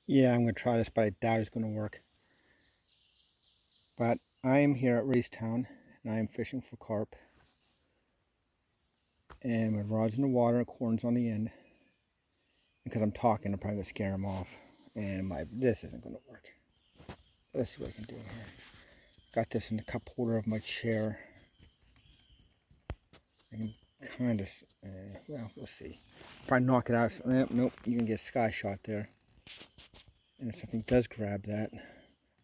Yeah, I'm going to try this, but I doubt it's going to work. But I am here at Racetown, and I am fishing for carp. And my rod's in the water, corn's on the end. Because I'm talking, I'm probably going to scare them off. And this isn't going to work. Let's see what I can do here. Got this in the cup holder of my chair. I can kind of, well, we'll see. Probably knock it out. Nope, you can get a sky shot there. And if something does grab that,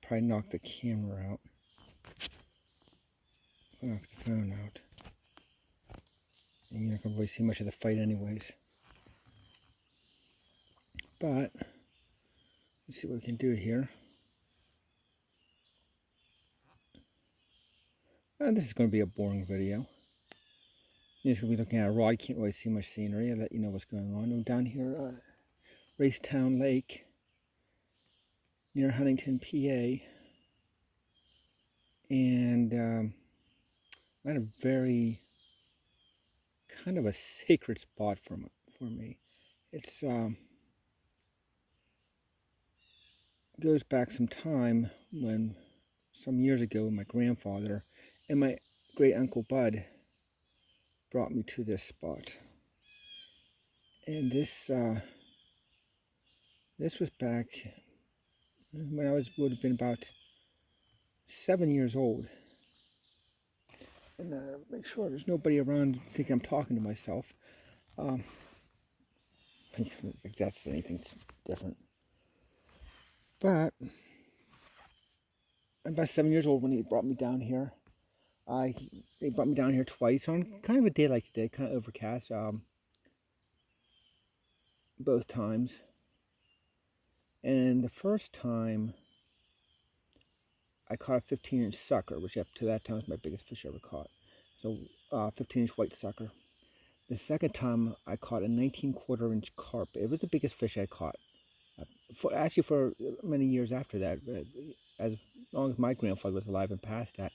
probably knock the camera out. Knock the phone out. And you're not going to really see much of the fight anyways. But let's see what we can do here. This is going to be a boring video. You're just going to be looking at a rod. You can't really see much scenery. I'll let you know what's going on. I'm down here, Racetown Lake, near Huntington, PA. And I'm at a very kind of a sacred spot for me. It's goes back some time when some years ago my grandfather and my great uncle Bud brought me to this spot. And this was back when I would have been about 7 years old. And make sure there's nobody around thinking I'm talking to myself. I think that's anything different. But I'm about 7 years old when he brought me down here. They brought me down here twice on kind of a day like today, kind of overcast. Both times. And the first time, I caught a 15-inch sucker, which up to that time was my biggest fish I ever caught. So 15-inch white sucker. The second time, I caught a 19-quarter-inch carp. It was the biggest fish I caught. For many years after that, as long as my grandfather was alive and past that.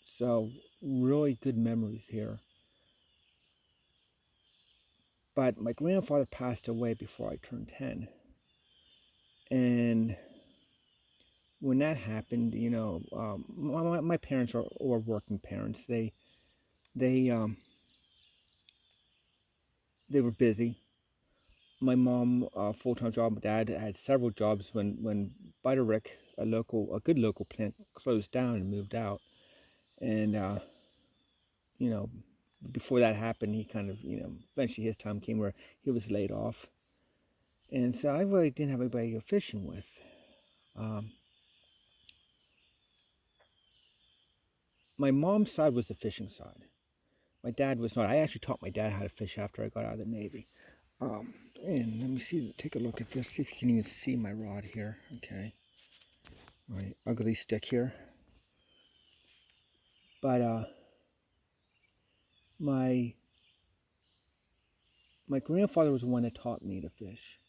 So really good memories here. But my grandfather passed away before I turned 10. And when that happened, my parents were working parents. They were busy. My mom, full-time job. My dad had several jobs when Butterick, a good local plant, closed down and moved out. And before that happened, he kind of, eventually his time came where he was laid off. And so I really didn't have anybody to go fishing with. My mom's side was the fishing side. My dad was not. I actually taught my dad how to fish after I got out of the Navy. And let me take a look at this, see if you can even see my rod here. Okay. My ugly stick here. But my grandfather was the one that taught me to fish.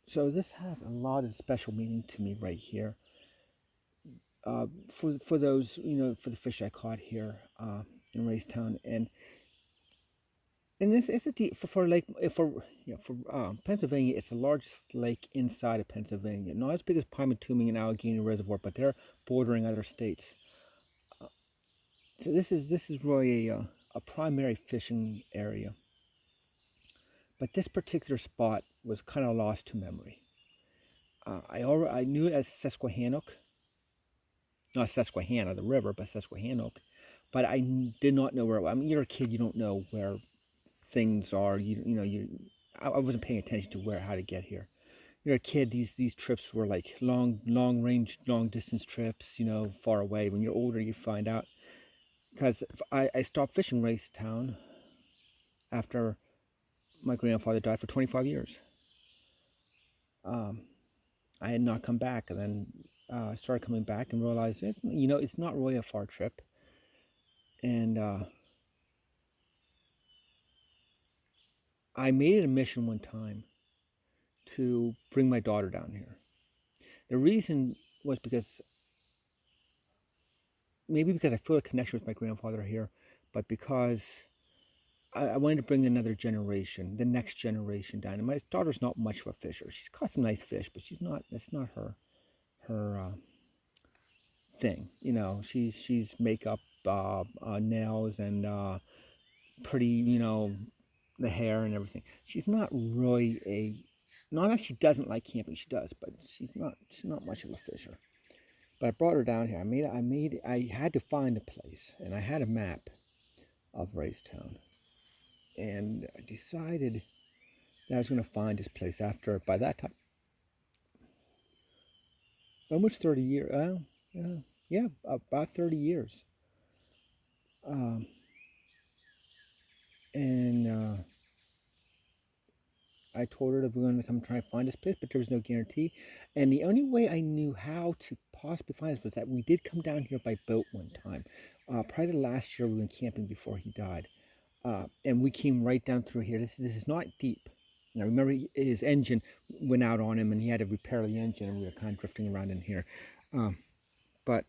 So this has a lot of special meaning to me right here. For those, for the fish I caught here in Racetown, and it's a deep for Pennsylvania. It's the largest lake inside of Pennsylvania. Not as big as Pymatuming and Allegheny Reservoir, but they're bordering other states. So this is really a primary fishing area. But this particular spot was kind of lost to memory. I knew it as Susquehannock, not Susquehanna, the river, but Susquehannock. But I did not know where it was. I mean, you're a kid, you don't know where things are. I wasn't paying attention to how to get here. You're a kid. These trips were like long range, long distance trips. Far away. When you're older, you find out. Because I stopped fishing Racetown after my grandfather died for 25 years. I had not come back, and then I started coming back and realized it's not really a far trip. And I made it a mission one time to bring my daughter down here. The reason was maybe because I feel a connection with my grandfather here, but because I wanted to bring another generation, the next generation down. And my daughter's not much of a fisher. She's caught some nice fish, but she's not. That's not her thing. You know, she's makeup, nails, and pretty. You know, the hair and everything. She's not really a. Not that she doesn't like camping. She does, but she's not much of a fisher. But I brought her down here. I had to find a place, and I had a map of Raystown, and I decided that I was going to find this place after, by that time, almost 30 years. Yeah, about 30 years. And I told her that we were going to come try and find this place, but there was no guarantee. And the only way I knew how to possibly find this was that we did come down here by boat one time. Probably the last year we went camping before he died. And we came right down through here. This is not deep. And I remember his engine went out on him and he had to repair the engine, and we were kind of drifting around in here. But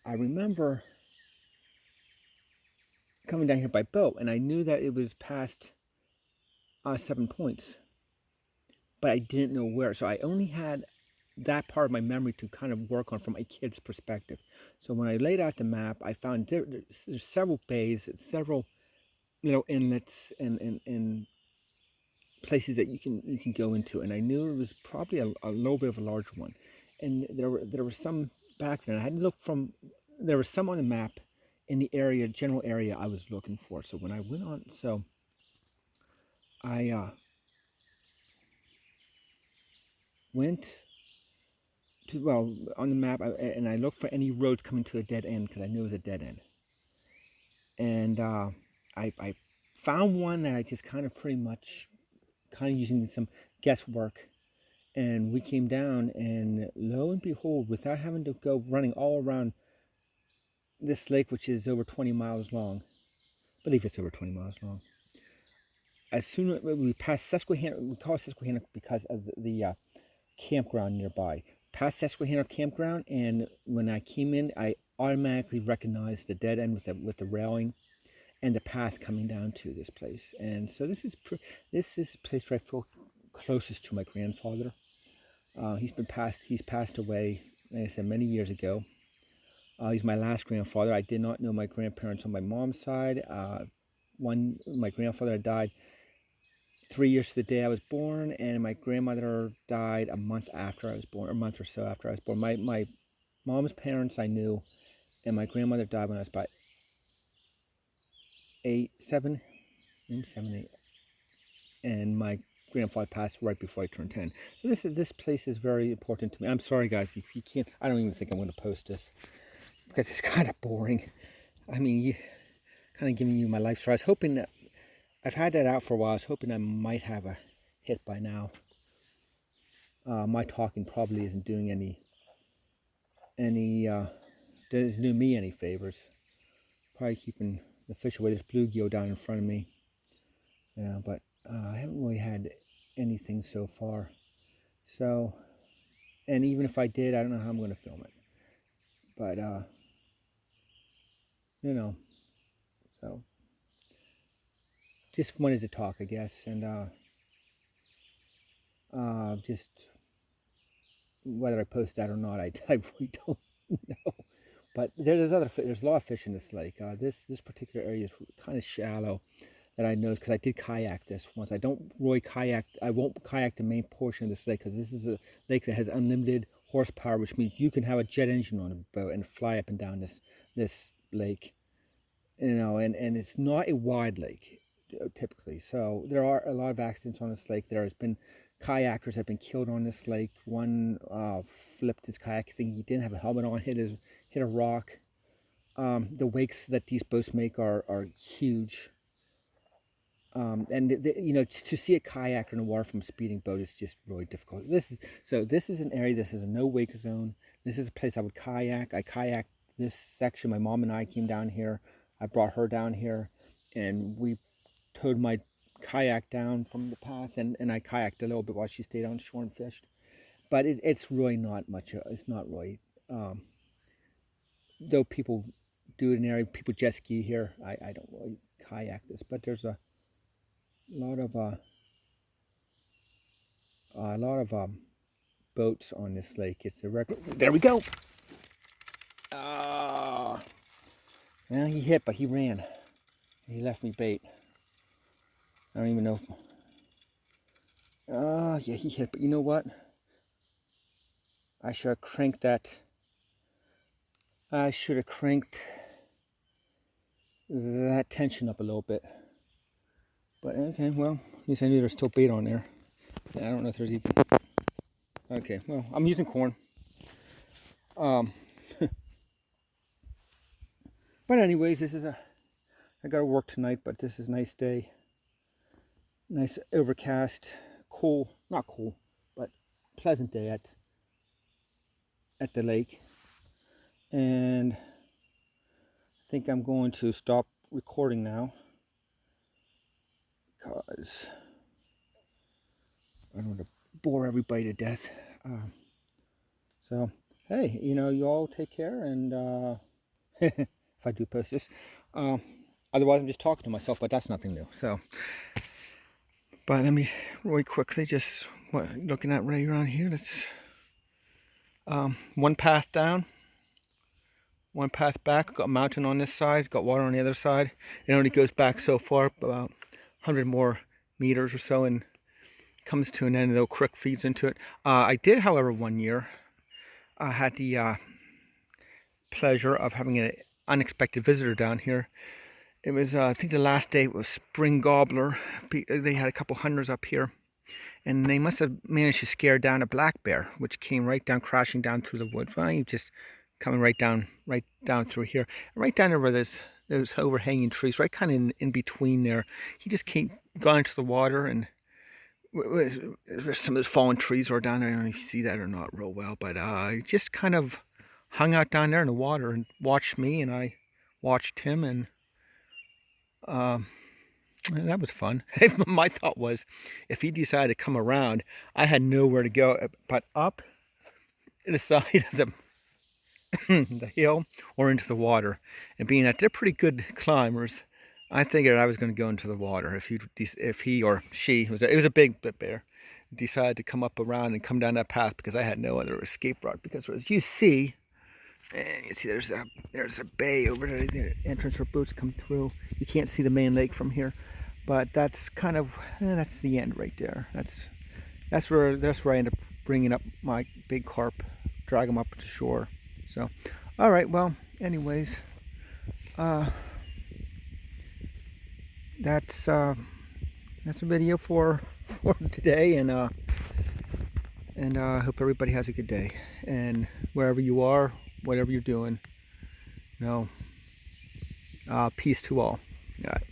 I remember coming down here by boat, and I knew that it was past 7 Points, but I didn't know where. So I only had that part of my memory to kind of work on from a kid's perspective. So when I laid out the map, I found there's several bays, several inlets and places that you can go into, and I knew it was probably a little bit of a larger one. And there were some back there. And I had to look from. There was some on the map in the general area I was looking for. So when I went on, I went to on the map, and I looked for any roads coming to a dead end because I knew it was a dead end. And I found one that I just kind of using some guesswork, and we came down, and lo and behold, without having to go running all around this lake, which is over 20 miles long, I believe it's over 20 miles long. As soon as we passed Susquehanna, we call it Susquehanna because of the campground nearby. Past Susquehanna campground, and when I came in, I automatically recognized the dead end with the railing and the path coming down to this place. And so this is the place where I feel closest to my grandfather. He's passed away, like I said, many years ago. He's my last grandfather. I did not know my grandparents on my mom's side. My grandfather died 3 years to the day I was born, and my grandmother died a month after I was born, or a month or so after I was born. My mom's parents I knew, and my grandmother died when I was about 7, 8, and my grandfather passed right before I turned 10. So this place is very important to me. I'm sorry, guys, if you can't. I don't even think I'm going to post this because it's kind of boring. I mean, kind of giving you my life story. I was hoping that I've had that out for a while. I was hoping I might have a hit by now. My talking probably isn't doing doesn't do me any favors. Probably keeping the fish away. There's bluegill down in front of me. Yeah, but I haven't really had anything so far. So, and even if I did, I don't know how I'm going to film it. But so just wanted to talk, I guess, and just whether I post that or not, I really don't know. But there's a lot of fish in this lake. This particular area is kind of shallow, that I noticed because I did kayak this once. I don't really kayak. I won't kayak the main portion of this lake because this is a lake that has unlimited horsepower, which means you can have a jet engine on a boat and fly up and down this lake. And it's not a wide lake typically. So there are a lot of accidents on this lake. There has been kayakers have been killed on this lake. One flipped his kayak thinking he didn't have a helmet on, hit a rock. The wakes that these boats make are huge. And to see a kayaker in the water from a speeding boat is just really difficult. This is an area. This is a no wake zone. This is a place I would kayak. I kayaked this section. My mom and I came down here. I brought her down here, and we towed my kayak down from the path, and I kayaked a little bit while she stayed on shore and fished. But it's really not much. It's not really. Though people do it in an area. People jet ski here. I don't really kayak this, but there's a lot of boats on this lake. It's a record. There we go. Well, he hit, but he ran. He left me bait. I don't even know. Yeah, he hit, but you know what? I should have cranked that. I should have cranked that tension up a little bit. But okay, well, at least I knew there's still bait on there. I don't know if there's even. Okay, well, I'm using corn. But anyways, I got to work tonight, but this is a nice day. Nice overcast, cool, not cool, but pleasant day at the lake. And I think I'm going to stop recording now because I don't want to bore everybody to death. So, hey, you all take care, and if I do post this. Otherwise, I'm just talking to myself, but that's nothing new. So, but let me really quickly just looking at right around here. That's one path down, one path back. Got a mountain on this side, got water on the other side. It only goes back so far, about 100 more meters or so, and comes to an end. A little creek feeds into it. I did, however, one year, I had the pleasure of having an unexpected visitor down here. It was, I think the last day was spring gobbler. They had a couple hunters up here, and they must have managed to scare down a black bear, which came right down, crashing down through the woods. Well, he just coming right down through here, right down there where there's those overhanging trees, right kind of in between there. He just came, gone into the water, and some of those fallen trees are down there. I don't know if you see that or not real well, but he just kind of hung out down there in the water and watched me, and I watched him, and that was fun. My thought was, if he decided to come around, I had nowhere to go but up the side of the hill or into the water. And being that they're pretty good climbers, I figured I was going to go into the water if he or she, it was a big bear, decided to come up around and come down that path, because I had no other escape route. Because as you see, and you see there's a bay over there, the entrance where boats come through. You can't see the main lake from here, but that's kind of that's the end right there. That's where I end up bringing up my big carp, drag them up to shore. So, all right, well, anyways, that's a video for today, and I hope everybody has a good day, and wherever you are, whatever you're doing, peace to all. All right.